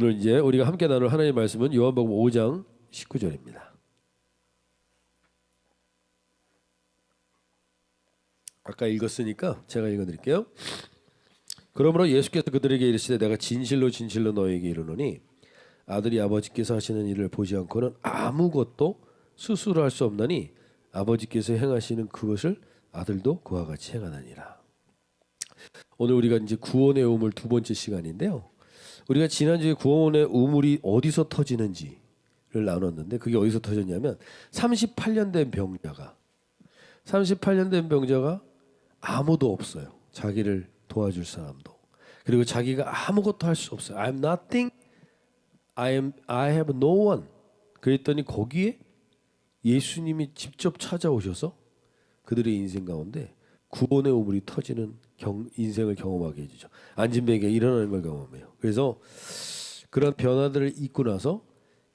오늘 이제 우리가 함께 나눌 하나님의 말씀은 요한복음 5장 19절입니다. 아까 읽었으니까 제가 읽어드릴게요. 그러므로 예수께서 그들에게 이르시되 내가 진실로 진실로 너희에게 이르노니 아들이 아버지께서 하시는 일을 보지 않고는 아무것도 스스로 할 수 없나니 아버지께서 행하시는 그것을 아들도 그와 같이 행하느니라. 오늘 우리가 이제 구원의 우물 두 번째 시간인데요. 우리가 지난주에 구원의 우물이 어디서 터지는지를 나눴는데 그게 어디서 터졌냐면 38년 된 병자가 아무도 없어요. 자기를 도와줄 사람도. 그리고 자기가 아무것도 할 수 없어요. I'm nothing. I have no one. 그랬더니 거기에 예수님이 직접 찾아오셔서 그들의 인생 가운데 구원의 우물이 터지는 인생을 경험하게 해주죠. 안진뱅이가 일어나는 걸 경험해요. 그래서 그런 변화들을 잊고 나서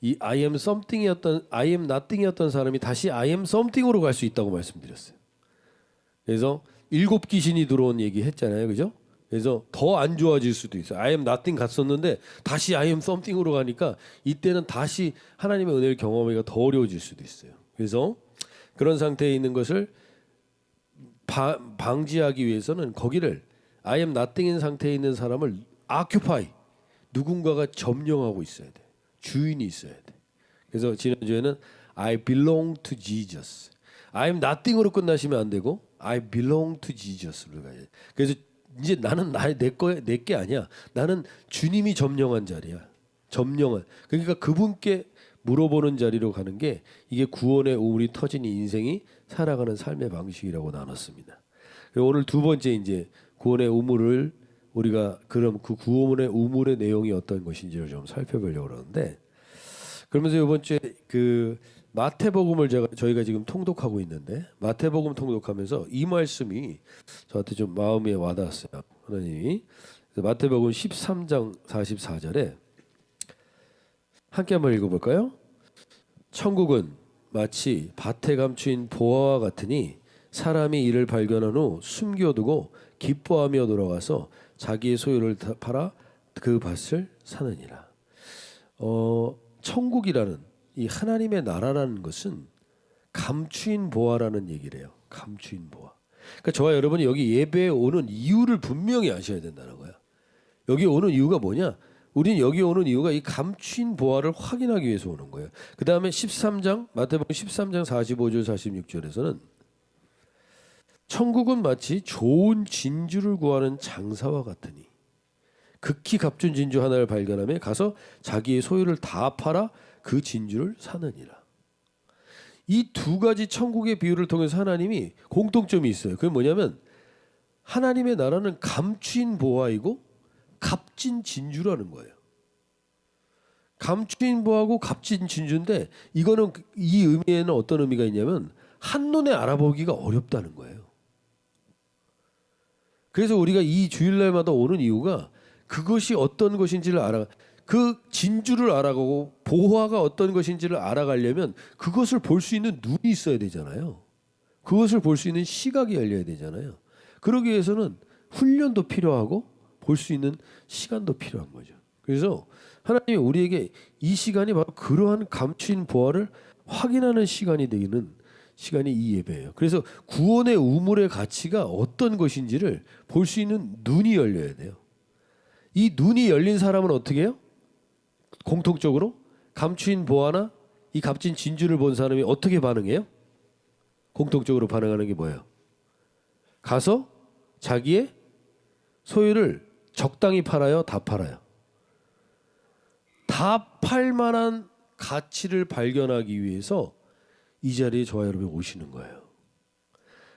이 I am nothing이었던 사람이 다시 I am something으로 갈 수 있다고 말씀드렸어요. 그래서 7 귀신이 들어온 얘기 했잖아요. 그죠? 그래서 더 안 좋아질 수도 있어요. I am nothing 갔었는데 다시 I am something으로 가니까 이때는 다시 하나님의 은혜를 경험하기가 더 어려워질 수도 있어요. 그래서 그런 상태에 있는 것을 방지하기 위해서는 거기를 I am nothing인 상태에 있는 사람을 occupy, 누군가가 점령하고 있어야 돼. 주인이 있어야 돼. 그래서 지난주에는 I belong to Jesus. I am nothing으로 끝나시면 안 되고 I belong to Jesus로 가야 돼. 그래서 이제 나는 내게 아니야. 나는 주님이 점령한 자리야. 점령한. 그러니까 그분께 물어보는 자리로 가는 게 이게 구원의 우물이 터진 인생이 살아가는 삶의 방식이라고 나눴습니다. 오늘 두 번째 이제 구원의 우물을 우리가 그럼 그 구원의 우물의 내용이 어떤 것인지를 좀 살펴보려고 그러는데 그러면서 이번 주에 그 마태복음을 저희가 지금 통독하고 있는데 마태복음 통독하면서 이 말씀이 저한테 좀 마음에 와닿았어요. 하나님이 마태복음 13장 44절에 함께 한번 읽어볼까요? 천국은 마치 밭에 감추인 보화와 같으니 사람이 이를 발견한 후 숨겨두고 기뻐하며 돌아가서 자기의 소유를 팔아 그 밭을 사느니라. 천국이라는 이 하나님의 나라라는 것은 감추인 보화라는 얘기를 해요. 감추인 보화. 그러니까 저와 여러분이 여기 예배에 오는 이유를 분명히 아셔야 된다는 거야. 여기 오는 이유가 뭐냐? 우리는 여기 오는 이유가 이 감추인 보화를 확인하기 위해서 오는 거예요. 그 다음에 마태복음 13장 45절 46절에서는 천국은 마치 좋은 진주를 구하는 장사와 같으니 극히 값진 진주 하나를 발견하며 가서 자기의 소유를 다 팔아 그 진주를 사느니라. 이 두 가지 천국의 비유를 통해서 하나님이 공통점이 있어요. 그게 뭐냐면 하나님의 나라는 감추인 보화이고 값진 진주라는 거예요. 감추인 보화고 값진 진주인데 이거는 이 의미에는 어떤 의미가 있냐면 한눈에 알아보기가 어렵다는 거예요. 그래서 우리가 이 주일날마다 오는 이유가 그것이 어떤 것인지를 그 진주를 알아가고 보화가 어떤 것인지를 알아가려면 그것을 볼 수 있는 눈이 있어야 되잖아요. 그것을 볼 수 있는 시각이 열려야 되잖아요. 그러기 위해서는 훈련도 필요하고 볼 수 있는 시간도 필요한 거죠. 그래서 하나님이 우리에게 이 시간이 바로 그러한 감추인 보화를 확인하는 시간이 되는 시간이 이 예배예요. 그래서 구원의 우물의 가치가 어떤 것인지를 볼 수 있는 눈이 열려야 돼요. 이 눈이 열린 사람은 어떻게 해요? 공통적으로 감추인 보화나 이 값진 진주를 본 사람이 어떻게 반응해요? 공통적으로 반응하는 게 뭐예요? 가서 자기의 소유를 적당히 팔아요? 다 팔아요? 다 팔 만한 가치를 발견하기 위해서 이 자리에 저와 여러분이 오시는 거예요.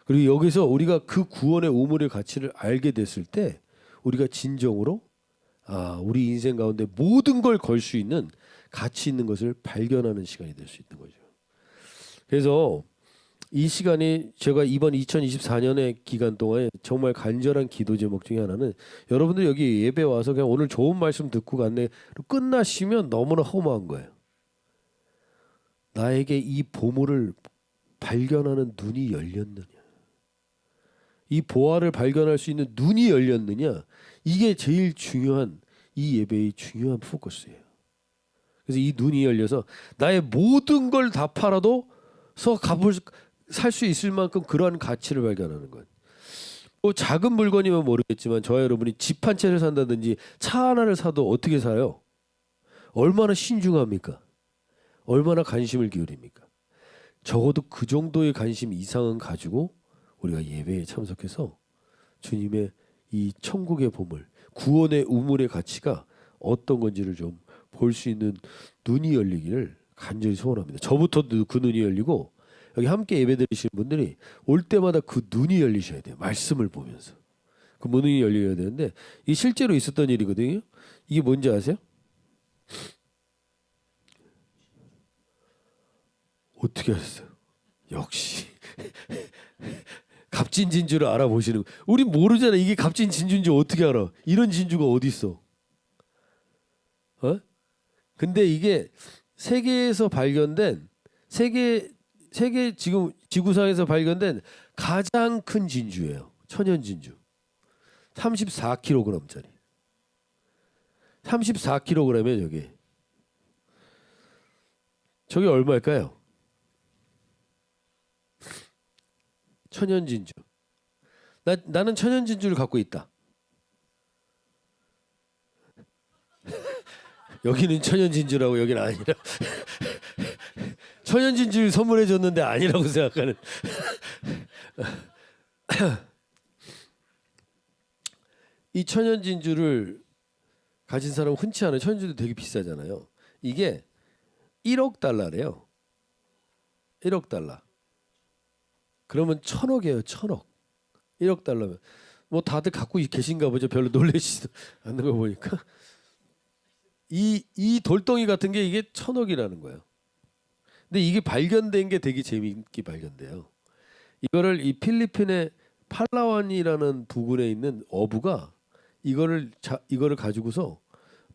그리고 여기서 우리가 그 구원의 우물의 가치를 알게 됐을 때 우리가 진정으로 우리 인생 가운데 모든 걸 걸 수 있는 가치 있는 것을 발견하는 시간이 될 수 있는 거죠. 그래서 이 시간이 제가 이번 2024년의 기간 동안에 정말 간절한 기도 제목 중에 하나는 여러분들 여기 예배 와서 그냥 오늘 좋은 말씀 듣고 갔네 끝나시면 너무나 허무한 거예요. 나에게 이 보물을 발견하는 눈이 열렸느냐, 이 보화를 발견할 수 있는 눈이 열렸느냐, 이게 제일 중요한 이 예배의 중요한 포커스예요. 그래서 이 눈이 열려서 나의 모든 걸 다 팔아도 살 수 있을 만큼 그러한 가치를 발견하는 것. 뭐 작은 물건이면 모르겠지만 저와 여러분이 집 한 채를 산다든지 차 하나를 사도 어떻게 사요? 얼마나 신중합니까? 얼마나 관심을 기울입니까? 적어도 그 정도의 관심 이상은 가지고 우리가 예배에 참석해서 주님의 이 천국의 보물, 구원의 우물의 가치가 어떤 건지를 좀 볼 수 있는 눈이 열리기를 간절히 소원합니다. 저부터도 그 눈이 열리고 여기 함께 예배드리시는 분들이 올 때마다 그 눈이 열리셔야 돼요. 말씀을 보면서 그 눈이 열려야 되는데 이 실제로 있었던 일이거든요. 이게 뭔지 아세요? 어떻게 하셨어요? 역시 값진 진주를 알아보시는 거. 우리 모르잖아. 이게 값진 진주인지 어떻게 알아? 이런 진주가 어디 있어? 어? 근데 이게 세계에서 발견된 세계 지금 지구상에서 발견된 가장 큰 진주예요. 천연 진주. 34kg짜리. 34kg에 저게 얼마일까요? 천연 진주. 나는 천연 진주를 갖고 있다. 여기는 천연 진주라고 여기는 아니라 천연 진주를 선물해 줬는데 아니라고 생각하는 이 천연 진주를 가진 사람은 흔치 않아요. 천연 진주 되게 비싸잖아요. 이게 1억 달러래요. 1억 달러. 그러면 1,000억이에요. 1,000억. 1억 달러면 뭐 다들 갖고 계신가 보죠. 별로 놀라시지 않는 거 보니까 이 돌덩이 같은 게 이게 1,000억이라는 거예요. 근데 이게 발견된 게 되게 재미있게 발견돼요. 이거를 이 필리핀의 팔라완이라는 부근에 있는 어부가 이거를 가지고서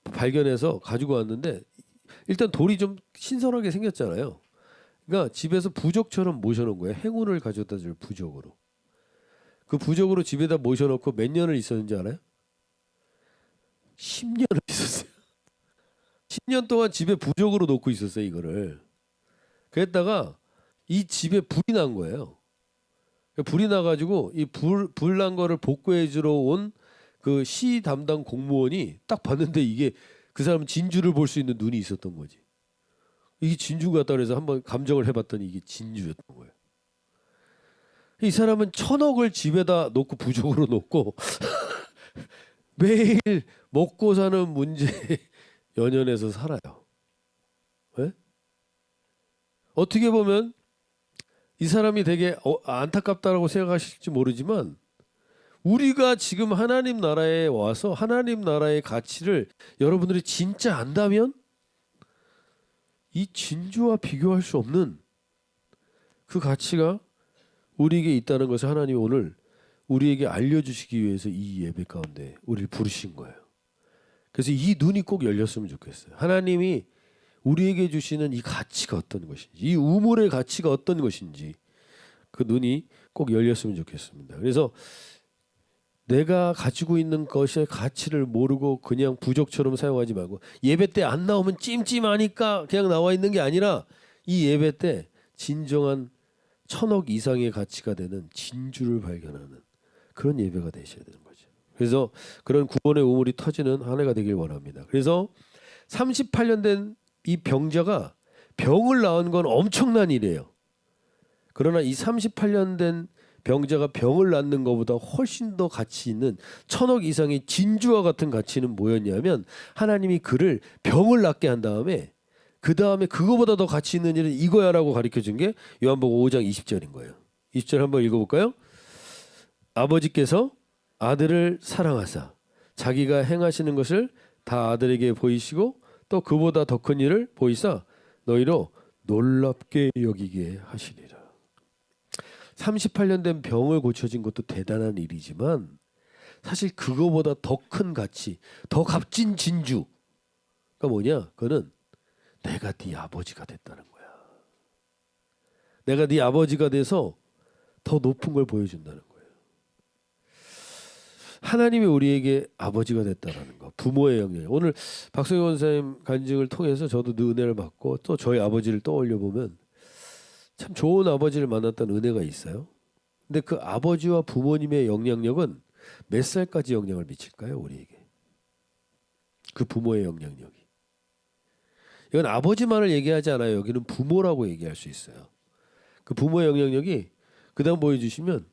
발견해서 가지고 왔는데 일단 돌이 좀 신선하게 생겼잖아요. 그러니까 집에서 부적처럼 모셔놓은 거예요. 행운을 가져다 줄 부적으로. 그 부적으로 집에다 모셔놓고 몇 년을 있었는지 알아요? 10년을 있었어요. 10년 동안 집에 부적으로 놓고 있었어요. 이거를. 그랬다가 이 집에 불이 난 거예요. 불이 나가지고 이 불 난 거를 복구해 주러 온 그 시 담당 공무원이 딱 봤는데 이게 그 사람은 진주를 볼 수 있는 눈이 있었던 거지. 이게 진주 같다 그래서 한번 감정을 해봤더니 이게 진주였던 거예요. 이 사람은 1,000억을 집에다 놓고 부적으로 놓고 매일 먹고 사는 문제에 연연해서 살아요. 네? 어떻게 보면 이 사람이 되게 안타깝다라고 생각하실지 모르지만 우리가 지금 하나님 나라에 와서 하나님 나라의 가치를 여러분들이 진짜 안다면 이 진주와 비교할 수 없는 그 가치가 우리에게 있다는 것을 하나님이 오늘 우리에게 알려주시기 위해서 이 예배 가운데 우리를 부르신 거예요. 그래서 이 눈이 꼭 열렸으면 좋겠어요. 하나님이 우리에게 주시는 이 가치가 어떤 것인지, 이 우물의 가치가 어떤 것인지 그 눈이 꼭 열렸으면 좋겠습니다. 그래서 내가 가지고 있는 것의 가치를 모르고 그냥 부적처럼 사용하지 말고 예배 때 안 나오면 찜찜하니까 그냥 나와 있는 게 아니라 이 예배 때 진정한 1,000억 이상의 가치가 되는 진주를 발견하는 그런 예배가 되셔야 되는 거죠. 그래서 그런 구원의 우물이 터지는 한 해가 되길 원합니다. 그래서 38년 된 이 병자가 병을 낳은 건 엄청난 일이에요. 그러나 이 38년 된 병자가 병을 낳는 것보다 훨씬 더 가치 있는 1,000억 이상의 진주와 같은 가치는 뭐였냐면 하나님이 그를 병을 낫게 한 다음에 그 다음에 그거보다 더 가치 있는 일은 이거야라고 가르쳐준 게 요한복음 5장 20절인 거예요. 20절 한번 읽어볼까요? 아버지께서 아들을 사랑하사 자기가 행하시는 것을 다 아들에게 보이시고 또 그보다 더 큰 일을 보이사 너희로 놀랍게 여기게 하시리라. 38년 된 병을 고쳐진 것도 대단한 일이지만 사실 그거보다 더 큰 가치, 더 값진 진주가 뭐냐? 그거는 내가 네 아버지가 됐다는 거야. 내가 네 아버지가 돼서 더 높은 걸 보여준다는 거예요. 하나님이 우리에게 아버지가 됐다라는 거, 부모의 영역. 오늘 박성희 원사님 간증을 통해서 저도 그 은혜를 받고 또 저희 아버지를 떠올려 보면 참 좋은 아버지를 만났다는 은혜가 있어요. 근데 그 아버지와 부모님의 영향력은 몇 살까지 영향을 미칠까요, 우리에게? 그 부모의 영향력이. 이건 아버지만을 얘기하지 않아요. 여기는 부모라고 얘기할 수 있어요. 그 부모의 영향력이 그다음 보여주시면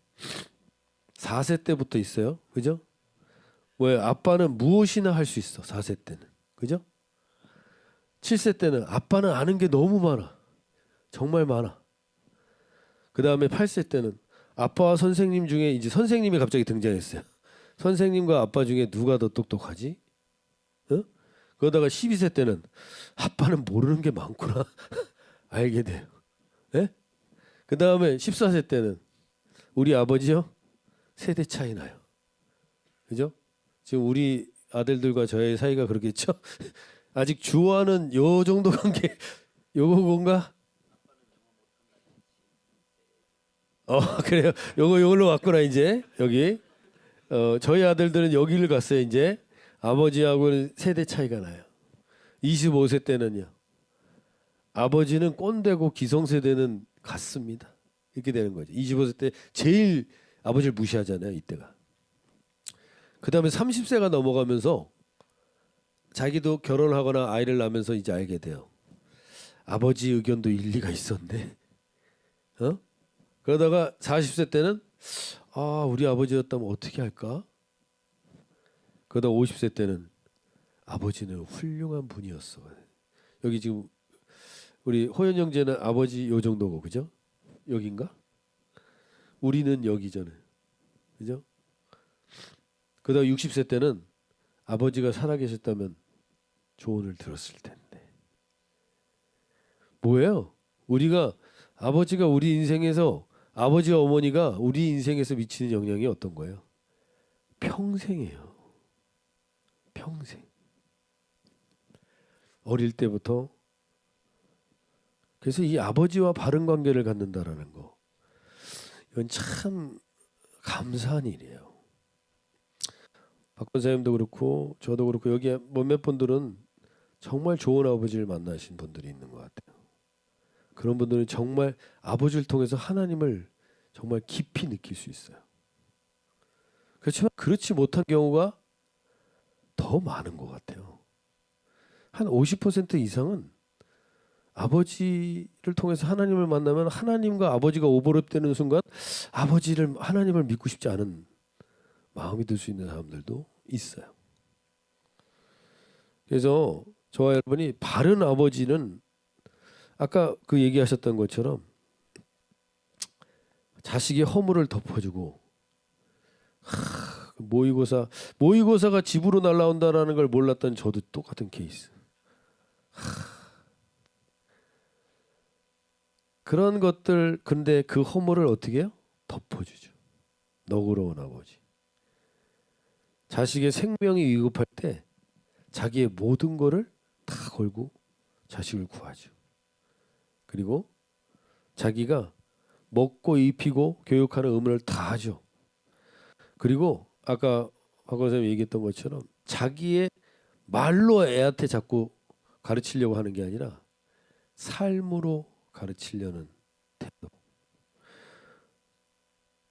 4세 때부터 있어요. 그죠? 왜 아빠는 무엇이나 할 수 있어. 4세 때는. 그죠? 7세 때는 아빠는 아는 게 너무 많아. 정말 많아. 그다음에 8세 때는 아빠와 선생님 중에 이제 선생님이 갑자기 등장했어요. 선생님과 아빠 중에 누가 더 똑똑하지? 어? 그러다가 12세 때는 아빠는 모르는 게 많구나. 알게 돼요. 예? 그다음에 14세 때는 우리 아버지요? 세대 차이 나요. 그죠? 지금 우리 아들들과 저의 사이가 그렇겠죠? 아직 주와는 요 정도 관계 요건가? 그래요. 요걸로 왔구나 이제 여기. 저희 아들들은 여기를 갔어요 이제. 아버지하고는 세대 차이가 나요. 25세 때는요. 아버지는 꼰대고 기성세대는 같습니다. 이렇게 되는 거죠. 25세 때 제일 아버지를 무시하잖아요 이때가. 그 다음에 30세가 넘어가면서 자기도 결혼하거나 아이를 낳으면서 이제 알게 돼요. 아버지 의견도 일리가 있었네. 그러다가 40세 때는 우리 아버지였다면 어떻게 할까? 그러다 50세 때는 아버지는 훌륭한 분이었어. 여기 지금 우리 호연 형제는 아버지 요 정도고 그죠? 여긴가? 우리는 여기잖아요. 그죠? 그러다 60세 때는 아버지가 살아계셨다면 조언을 들었을 텐데. 뭐예요? 우리가 아버지가 우리 인생에서 아버지와 어머니가 우리 인생에서 미치는 영향이 어떤 거예요? 평생이에요. 평생. 어릴 때부터. 그래서 이 아버지와 바른 관계를 갖는다라는 거. 이건 참 감사한 일이에요. 박 권사님도 그렇고 저도 그렇고 여기 몇몇 분들은 정말 좋은 아버지를 만나신 분들이 있는 것 같아요. 그런 분들은 정말 아버지를 통해서 하나님을 정말 깊이 느낄 수 있어요. 그렇지만 그렇지 못한 경우가 더 많은 것 같아요. 한 50% 이상은 아버지를 통해서 하나님을 만나면 하나님과 아버지가 오버랩되는 순간 하나님을 믿고 싶지 않은 마음이 들 수 있는 사람들도 있어요. 그래서 저와 여러분이 바른 아버지는 아까 그 얘기하셨던 것처럼 자식의 허물을 덮어주고 모의고사가 집으로 날라온다라는 걸 몰랐던 저도 똑같은 케이스. 그런 것들 근데 그 허물을 어떻게 해요? 덮어주죠. 너그러운 아버지. 자식의 생명이 위급할 때 자기의 모든 거를 다 걸고 자식을 구하죠. 그리고 자기가 먹고 입히고 교육하는 의무를 다 하죠. 그리고 아까 박 원장님이 얘기했던 것처럼 자기의 말로 애한테 자꾸 가르치려고 하는 게 아니라 삶으로 가르치려는 태도.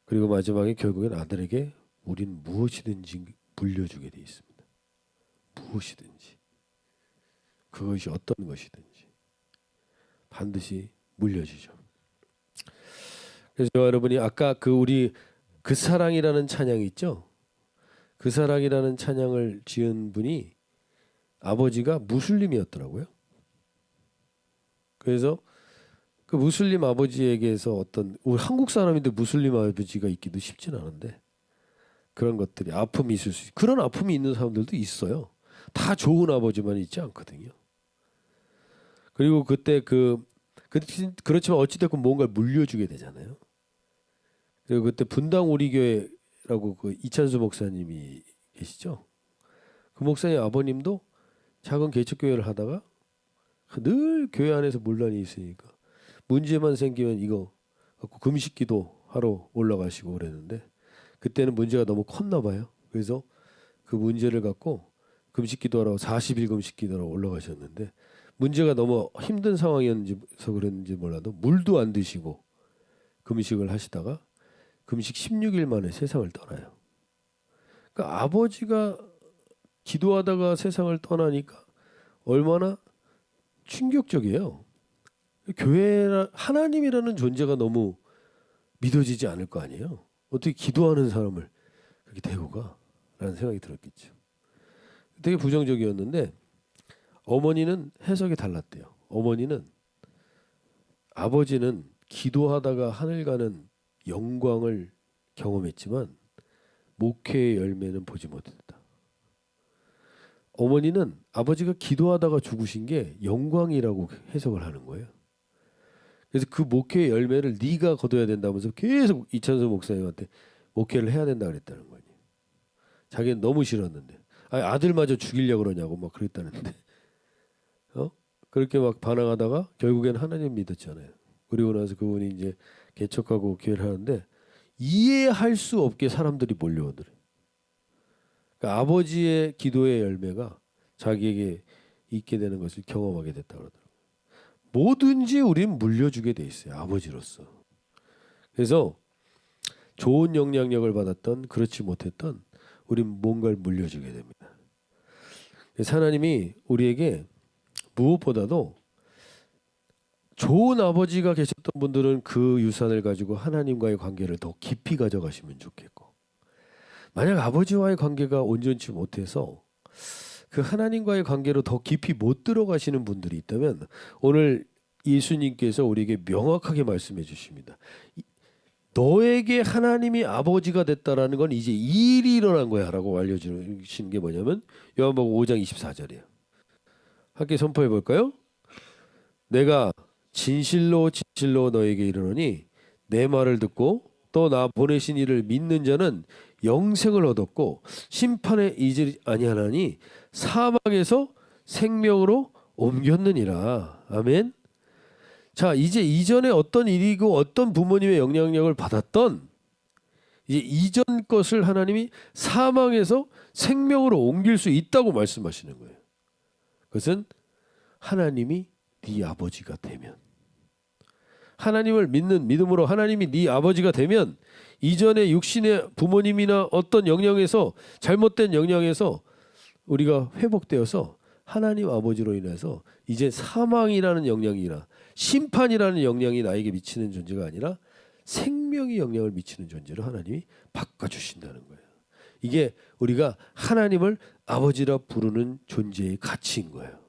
그리고 마지막에 결국엔 아들에게 우린 무엇이든지 물려주게 돼 있습니다. 무엇이든지. 그것이 어떤 것이든지 반드시 물려주죠. 그래서 여러분이 아까 우리 그 사랑이라는 찬양이 있죠. 그 사랑이라는 찬양을 지은 분이 아버지가 무슬림이었더라고요. 그래서 그 무슬림 아버지에게서 우리 한국 사람인데 무슬림 아버지가 있기도 쉽진 않은데 그런 것들이 아픔이 있을 수 그런 아픔이 있는 사람들도 있어요. 다 좋은 아버지만 있지 않거든요. 그리고 그때 그렇지만 어찌됐건 뭔가를 물려주게 되잖아요. 그리고 그때 분당 우리교회라고 그 이찬수 목사님이 계시죠. 그 목사님 아버님도 작은 개척교회를 하다가 늘 교회 안에서 문란이 있으니까 문제만 생기면 이거 갖고 금식기도 하러 올라가시고 그랬는데 그때는 문제가 너무 컸나 봐요. 그래서 그 문제를 갖고 금식 기도하라고 40일 금식 기도하라고 올라가셨는데 문제가 너무 힘든 상황이었는지서 그랬는지 몰라도 물도 안 드시고 금식을 하시다가 금식 16일 만에 세상을 떠나요. 그러니까 아버지가 기도하다가 세상을 떠나니까 얼마나 충격적이에요. 교회라 하나님이라는 존재가 너무 믿어지지 않을 거 아니에요. 어떻게 기도하는 사람을 그렇게 데리고 가? 라는 생각이 들었겠죠. 되게 부정적이었는데 어머니는 해석이 달랐대요. 어머니는 아버지는 기도하다가 하늘 가는 영광을 경험했지만 목회의 열매는 보지 못했다. 어머니는 아버지가 기도하다가 죽으신 게 영광이라고 해석을 하는 거예요. 그래서 그 목회의 열매를 네가 거둬야 된다면서 계속 이찬수 목사님한테 목회를 해야 된다 그랬다는 거예요. 자기는 너무 싫었는데 아들마저 죽이려고 그러냐고 막 그랬다는데 그렇게 막 반항하다가 결국엔 하나님 믿었잖아요. 그리고 나서 그분이 이제 개척하고 교회를 하는데 이해할 수 없게 사람들이 몰려오더래요. 그러니까 아버지의 기도의 열매가 자기에게 있게 되는 것을 경험하게 됐다고 그러더라고요. 뭐든지 우리는 물려주게 돼 있어요. 아버지로서. 그래서 좋은 영향력을 받았던 그렇지 못했던 우린 뭔가를 물려주게 됩니다. 그래서 하나님이 우리에게 무엇보다도 좋은 아버지가 계셨던 분들은 그 유산을 가지고 하나님과의 관계를 더 깊이 가져가시면 좋겠고, 만약 아버지와의 관계가 온전치 못해서 그 하나님과의 관계로 더 깊이 못 들어가시는 분들이 있다면 오늘 예수님께서 우리에게 명확하게 말씀해 주십니다. 너에게 하나님이 아버지가 됐다라는 건 이제 이 일이 일어난 거야 라고 알려주시는 게 뭐냐면 요한복음 5장 24절이에요. 함께 선포해 볼까요? 내가 진실로 진실로 너에게 이르노니 내 말을 듣고 또 나 보내신 이를 믿는 자는 영생을 얻었고 심판에 이르지 아니하나니 사망에서 생명으로 옮겼느니라. 아멘. 자, 이제 이전에 어떤 일이고 어떤 부모님의 영향력을 받았던 이제 이전 것을 하나님이 사망에서 생명으로 옮길 수 있다고 말씀하시는 거예요. 그것은 하나님이 네 아버지가 되면, 하나님을 믿는 믿음으로 하나님이 네 아버지가 되면 이전에 육신의 부모님이나 어떤 영향에서 잘못된 영향에서 우리가 회복되어서 하나님 아버지로 인해서 이제 사망이라는 영향이나 심판이라는 영향이 나에게 미치는 존재가 아니라 생명의 영향을 미치는 존재로 하나님이 바꿔주신다는 거예요. 이게 우리가 하나님을 아버지라 부르는 존재의 가치인 거예요.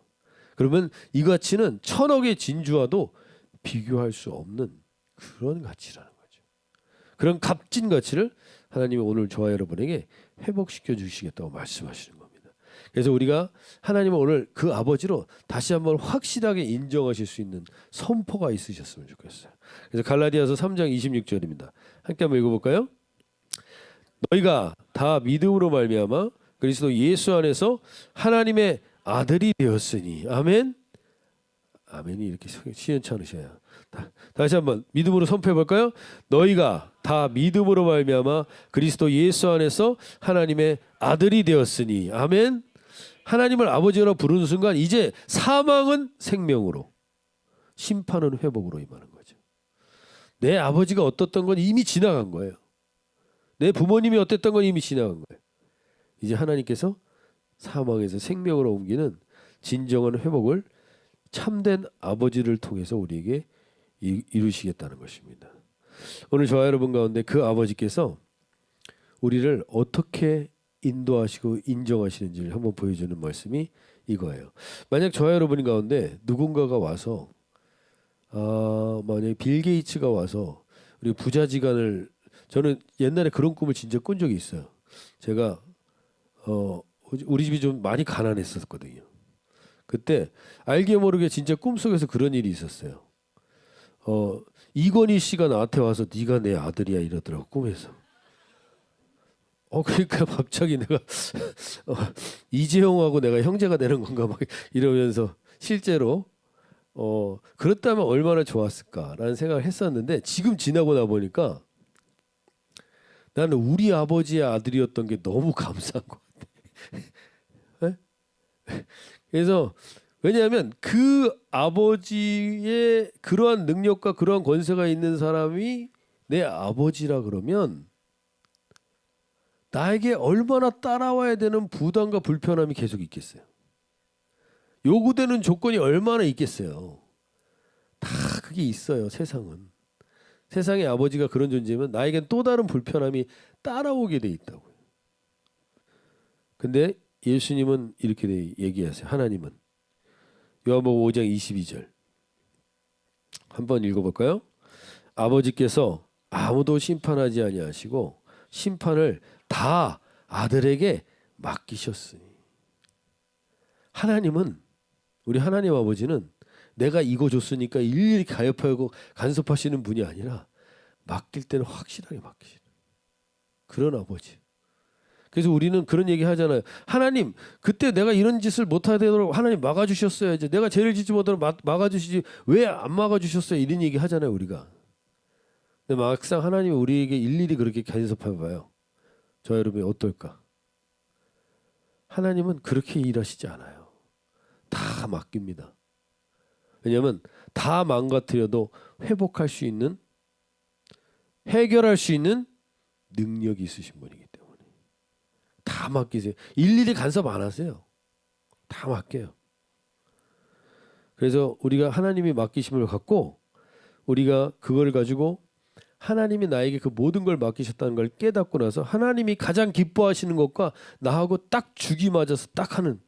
그러면 이 가치는 천억의 진주와도 비교할 수 없는 그런 가치라는 거죠. 그런 값진 가치를 하나님이 오늘 저와 여러분에게 회복시켜 주시겠다고 말씀하시는 겁니다. 그래서 우리가 하나님을 오늘 그 아버지로 다시 한번 확실하게 인정하실 수 있는 선포가 있으셨으면 좋겠어요. 그래서 갈라디아서 3장 26절입니다. 함께 한번 읽어볼까요? 너희가 다 믿음으로 말미암아 그리스도 예수 안에서 하나님의 아들이 되었으니. 아멘. 아멘이 이렇게 시원치 않으셔야. 다시 한번 믿음으로 선포해 볼까요? 너희가 다 믿음으로 말미암아 그리스도 예수 안에서 하나님의 아들이 되었으니. 아멘. 하나님을 아버지로 부르는 순간 이제 사망은 생명으로, 심판은 회복으로 임하는 거죠. 내 아버지가 어떻던 건 이미 지나간 거예요. 내 부모님이 어땠던 건 이미 지나간 거예요. 이제 하나님께서 사망에서 생명으로 옮기는 진정한 회복을 참된 아버지를 통해서 우리에게 이루시겠다는 것입니다. 오늘 저와 여러분 가운데 그 아버지께서 우리를 어떻게 인도하시고 인정하시는지를 한번 보여주는 말씀이 이거예요. 만약 저와 여러분 가운데 누군가가 와서 만약에 빌 게이츠가 와서 우리 부자지간을, 저는 옛날에 그런 꿈을 진짜 꾼 적이 있어요. 제가 우리 집이 좀 많이 가난했었거든요. 그때 알게 모르게 진짜 꿈속에서 그런 일이 있었어요. 이건희 씨가 나한테 와서 네가 내 아들이야 이러더라고 꿈에서. 그러니까 갑자기 내가 이재용하고 내가 형제가 되는 건가 막 이러면서 실제로 그렇다면 얼마나 좋았을까라는 생각을 했었는데 지금 지나고 나 보니까 나는 우리 아버지의 아들이었던 게 너무 감사한 것 같아. 그래서 왜냐하면 그 아버지의 그러한 능력과 그러한 권세가 있는 사람이 내 아버지라 그러면 나에게 얼마나 따라와야 되는 부담과 불편함이 계속 있겠어요. 요구되는 조건이 얼마나 있겠어요. 다 그게 있어요. 세상은. 세상의 아버지가 그런 존재면 나에겐 또 다른 불편함이 따라오게 돼 있다고요. 근데 예수님은 이렇게 얘기하세요. 하나님은 요한복음 5장 22절 한번 읽어볼까요? 아버지께서 아무도 심판하지 아니하시고 심판을 다 아들에게 맡기셨으니. 하나님은, 우리 하나님 아버지는 내가 이거 줬으니까 일일이 가엾하고 간섭하시는 분이 아니라 맡길 때는 확실하게 맡기시는 그런 아버지. 그래서 우리는 그런 얘기 하잖아요. 하나님, 그때 내가 이런 짓을 못하도록 하나님 막아주셨어야지. 내가 죄를 짓지 못하도록 막아주시지 왜 안 막아주셨어요? 이런 얘기 하잖아요, 우리가. 근데 막상 하나님이 우리에게 일일이 그렇게 간섭해봐요. 저 여러분이 어떨까? 하나님은 그렇게 일하시지 않아요. 다 맡깁니다. 왜냐하면 다 망가뜨려도 회복할 수 있는, 해결할 수 있는 능력이 있으신 분이기 때문에 다 맡기세요. 일일이 간섭 안 하세요. 다 맡겨요. 그래서 우리가 하나님이 맡기심을 갖고 우리가 그걸 가지고 하나님이 나에게 그 모든 걸 맡기셨다는 걸 깨닫고 나서 하나님이 가장 기뻐하시는 것과 나하고 딱 죽이 맞아서 딱 하는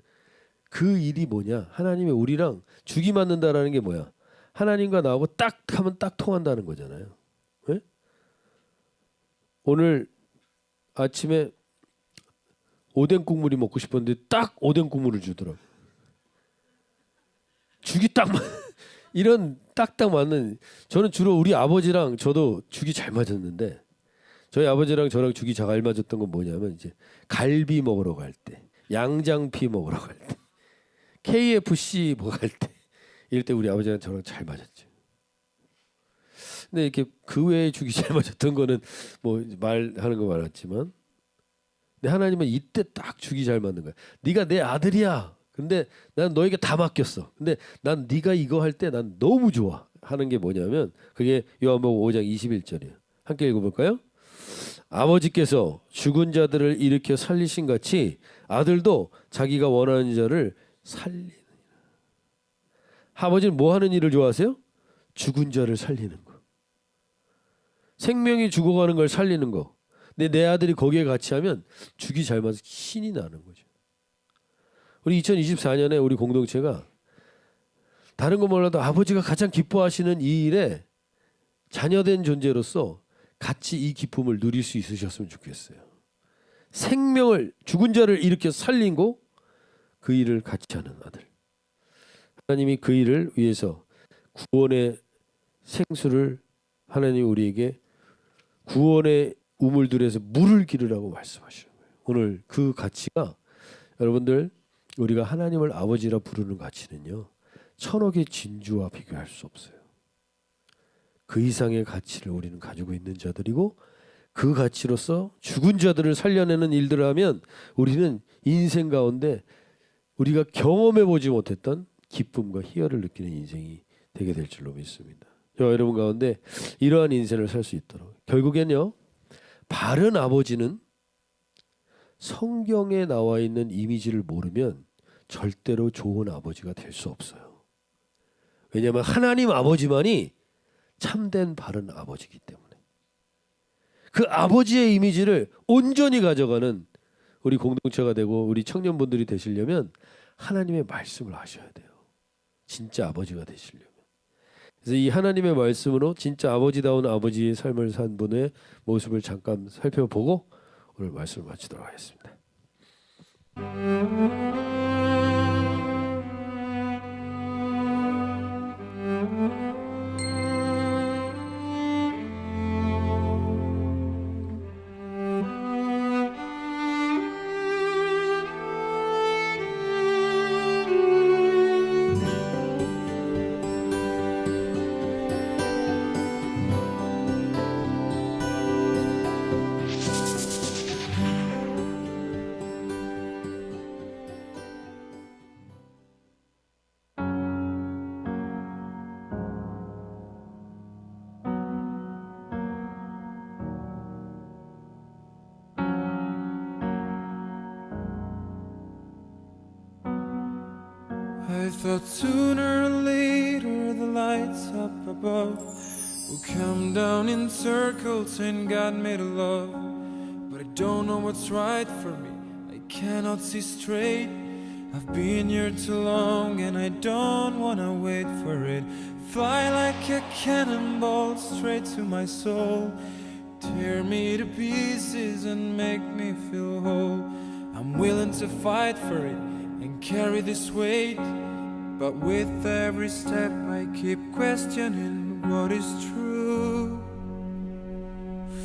그 일이 뭐냐? 하나님이 우리랑 죽이 맞는다라는 게 뭐야? 하나님과 나하고 딱 하면 딱 통한다는 거잖아요. 네? 오늘 아침에 오뎅 국물이 먹고 싶었는데 딱 오뎅 국물을 주더라고. 죽이 딱 이런 딱딱 맞는. 저는 주로 우리 아버지랑 저도 죽이 잘 맞았는데 저희 아버지랑 저랑 죽이 잘 맞았던 건 뭐냐면 이제 갈비 먹으러 갈 때, 양장피 먹으러 갈 때, KFC 먹을 때 이럴 때 우리 아버지랑 저랑 잘 맞았죠. 근데 이렇게 그 외에 죽이 잘 맞았던 거는 뭐 말하는 거 많았지만, 근데 하나님은 이때 딱 죽이 잘 맞는 거야. 네가 내 아들이야. 근데 난 너에게 다 맡겼어. 근데 난 네가 이거 할 때 난 너무 좋아 하는 게 뭐냐면 그게 요한복음 5장 21절이에요. 함께 읽어볼까요? 아버지께서 죽은 자들을 일으켜 살리신 같이 아들도 자기가 원하는 자를 살리는. 아버지는 뭐 하는 일을 좋아하세요? 죽은 자를 살리는 거. 생명이 죽어가는 걸 살리는 거. 근데 내 아들이 거기에 같이 하면 죽이 잘 맞아서 신이 나는 거죠. 우리 2024년에 우리 공동체가 다른 거 몰라도 아버지가 가장 기뻐하시는 이 일에 자녀된 존재로서 같이 이 기쁨을 누릴 수 있으셨으면 좋겠어요. 생명을, 죽은 자를 일으켜 살리고 그 일을 같이 하는 아들. 하나님이 그 일을 위해서 구원의 생수를, 하나님이 우리에게 구원의 우물들에서 물을 기르라고 말씀하시는 거예요. 오늘 그 가치가, 여러분들, 우리가 하나님을 아버지라 부르는 가치는요, 천억의 진주와 비교할 수 없어요. 그 이상의 가치를 우리는 가지고 있는 자들이고, 그 가치로서 죽은 자들을 살려내는 일들을 하면 우리는 인생 가운데 우리가 경험해 보지 못했던 기쁨과 희열을 느끼는 인생이 되게 될 줄로 믿습니다. 저 여러분 가운데 이러한 인생을 살 수 있도록, 결국엔요, 바른 아버지는 성경에 나와 있는 이미지를 모르면 절대로 좋은 아버지가 될 수 없어요. 왜냐하면 하나님 아버지만이 참된 바른 아버지이기 때문에. 그 아버지의 이미지를 온전히 가져가는 우리 공동체가 되고 우리 청년분들이 되시려면 하나님의 말씀을 하셔야 돼요. 진짜 아버지가 되시려면. 그래서 이 하나님의 말씀으로 진짜 아버지다운 아버지의 삶을 산 분의 모습을 잠깐 살펴보고 오늘 말씀을 마치도록 하겠습니다. I thought sooner or later the lights up above will come down in circles and God made a love. But I don't know what's right for me, I cannot see straight. I've been here too long and I don't wanna wait for it. Fly like a cannonball straight to my soul. Tear me to pieces and make me feel whole. I'm willing to fight for it and carry this weight. But with every step I keep questioning what is true.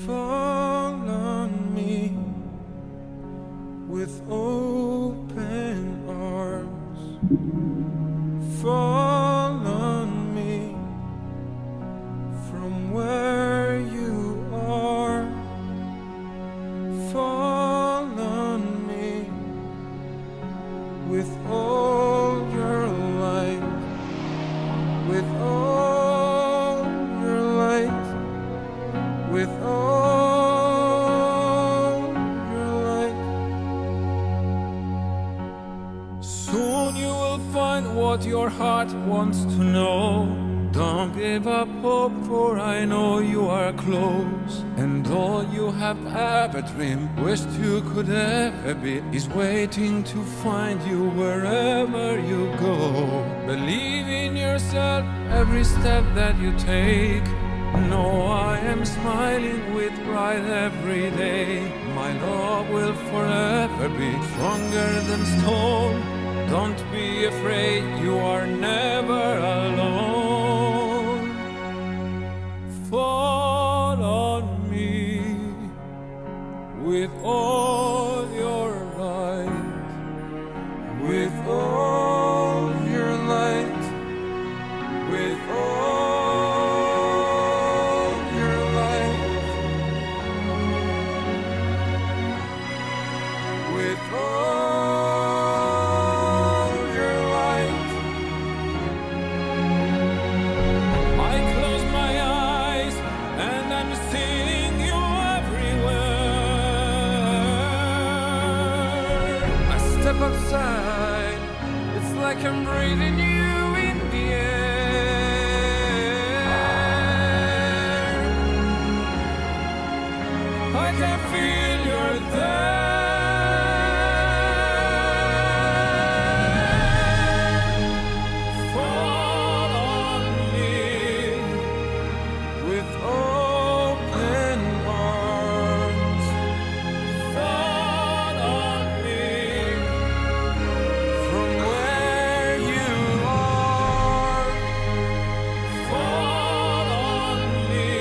Fall on me with open arms. Fall on me from where you are. Fall on me with all your light, with all your light, with all your light. Soon you will find what your heart wants to know. Don't give up hope, for I know you are close. And all you have ever dreamed, wished you could ever be, is waiting to find you wherever you go. Believe in yourself every step that you take. Know I am smiling with pride every day. My love will forever be stronger than stone. Don't be afraid, you are never alone. Fall on me with all your light, with all your light, with all your light, with all your light. I close my eyes and I'm seeing you everywhere. I step outside, it's like I'm breathing you in the air. I can feel you're there. Fall on me with open arms. Fall on me from where you are. Fall on me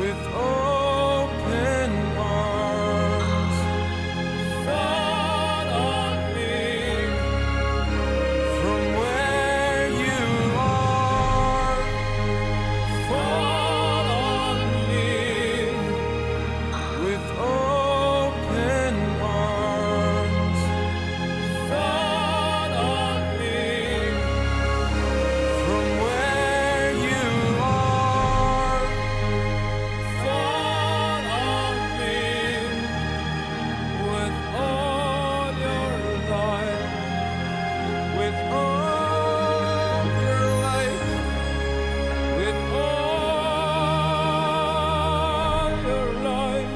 with open arms. Fall on me from where you are. Fall on me with open arms. Fall on me from where you are. Fall on me with all your light, with all your light, with all your light.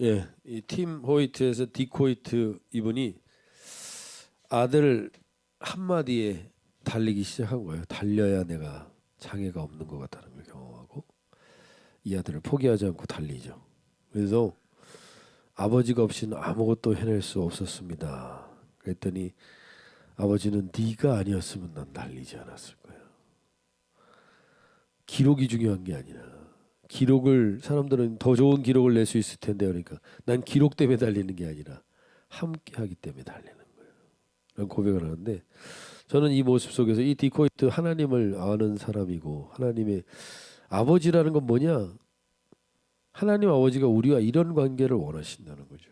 예, 이 팀 호이트에서 디코이트 이분이 아들 한마디에 달리기 시작한 거예요. 달려야 내가 장애가 없는 것 같다는 걸 경험하고 이 아들을 포기하지 않고 달리죠. 그래서 아버지가 없이는 아무것도 해낼 수 없었습니다. 그랬더니 아버지는 네가 아니었으면 난 달리지 않았을 거야. 기록이 중요한 게 아니라 기록을 사람들은 더 좋은 기록을 낼 수 있을 텐데 그러니까 난 기록 때문에 달리는 게 아니라 함께 하기 때문에 달리는 거예요. 라는 고백을 하는데 저는 이 모습 속에서 이 디코이트 하나님을 아는 사람이고 하나님의 아버지라는 건 뭐냐? 하나님 아버지가 우리와 이런 관계를 원하신다는 거죠.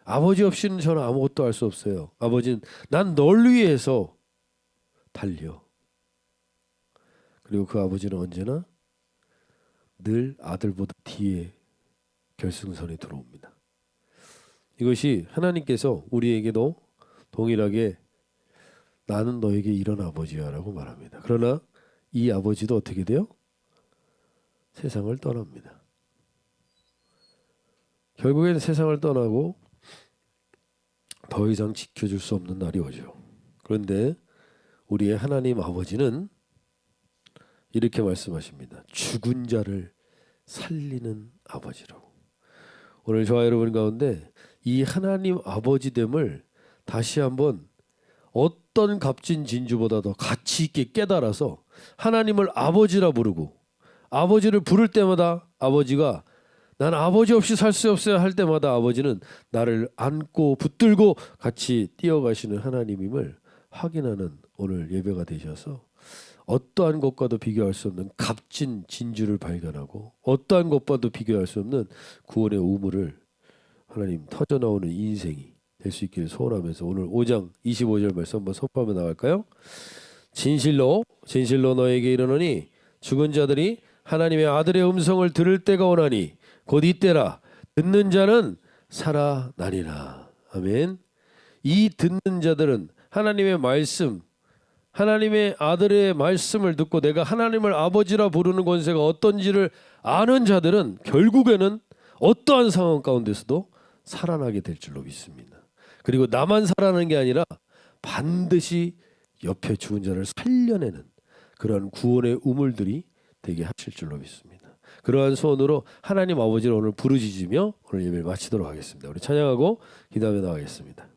아버지 없이는 저는 아무것도 할 수 없어요. 아버지는 난 널 위해서 달려. 그리고 그 아버지는 언제나 늘 아들보다 뒤에 결승선에 들어옵니다. 이것이 하나님께서 우리에게도 동일하게 나는 너에게 이런 아버지야 라고 말합니다. 그러나 이 아버지도 어떻게 돼요? 세상을 떠납니다. 결국에는 세상을 떠나고 더 이상 지켜줄 수 없는 날이 오죠. 그런데 우리의 하나님 아버지는 이렇게 말씀하십니다. 죽은 자를 살리는 아버지라고. 오늘 저와 여러분 가운데 이 하나님 아버지됨을 다시 한번 어떤 값진 진주보다도 가치 있게 깨달아서 하나님을 아버지라 부르고, 아버지를 부를 때마다 아버지가 난 아버지 없이 살 수 없어요 할 때마다 아버지는 나를 안고 붙들고 같이 뛰어가시는 하나님임을 확인하는 오늘 예배가 되셔서 어떠한 것과도 비교할 수 없는 값진 진주를 발견하고 어떠한 것과도 비교할 수 없는 구원의 우물을 하나님 터져나오는 인생이 될 수 있기를 소원하면서 오늘 5장 25절 말씀 한번 선포하며 나갈까요? 진실로 너에게 이르노니 죽은 자들이 하나님의 아들의 음성을 들을 때가 오나니 곧 이때라. 듣는 자는 살아나리라. 아멘. 이 듣는 자들은 하나님의 말씀, 하나님의 아들의 말씀을 듣고 내가 하나님을 아버지라 부르는 권세가 어떤지를 아는 자들은 결국에는 어떠한 상황 가운데서도 살아나게 될 줄로 믿습니다. 그리고 나만 살아나는 게 아니라 반드시 옆에 죽은 자를 살려내는 그러한 구원의 우물들이 되게 하실 줄로 믿습니다. 그러한 소원으로 하나님 아버지를 오늘 부르짖으며 오늘 예배를 마치도록 하겠습니다. 우리 찬양하고 기도하며 나가겠습니다.